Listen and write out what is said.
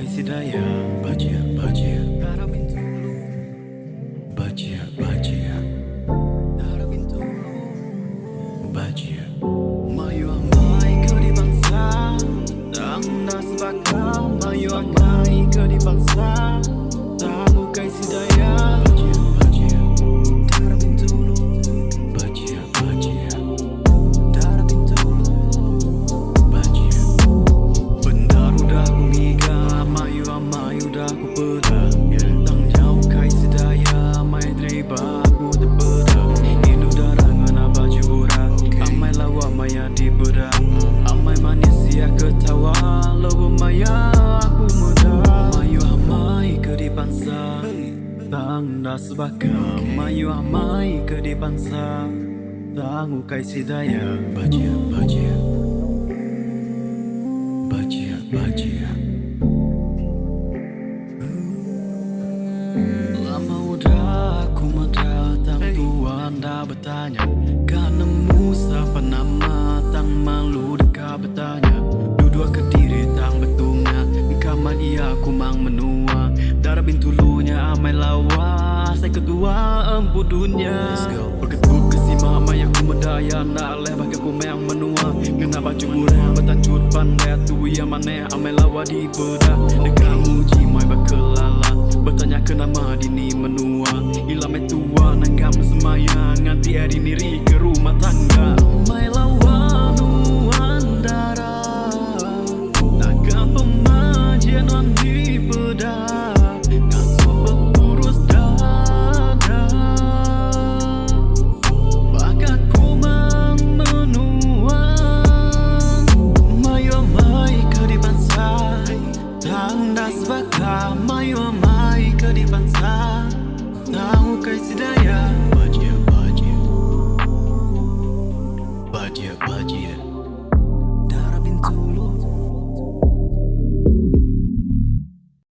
kasih daya baca baca harapin dulu baca baca harapin dulu baca mayu amai ke di bangsa tang das bakal mayu amai ke di bangsa tamu kasih daya baca baca harapin dulu baca baca harapin dulu baca benar udah ku ngiga mayu amai udah ku pedah tang jauh kasih daya amai terima aku terpedah ini darah ngana baju burak amai lawa maya di bedah amai manusia ketawa lawa maya aku muda mayu amai ke di bangsa tang das bakal mayu amai ke di bangsa tangu kasih daya baca baca baca baca lama udah aku mendatang Tuhan dah bertanya kan nemu siapa nama tang malu dekat bertanya dua kediri tang betulnya kaman iya aku mang menua darah bintulunya amai lawa saya kedua empu dunia berketuk kesima amai aku mendaya nak leh bagi aku meang menua ngena baju murah bertancut pandai tu yang mana amai lawa di bedah dekat muji mai bakelala bertanya ke nama dini menua ilam itu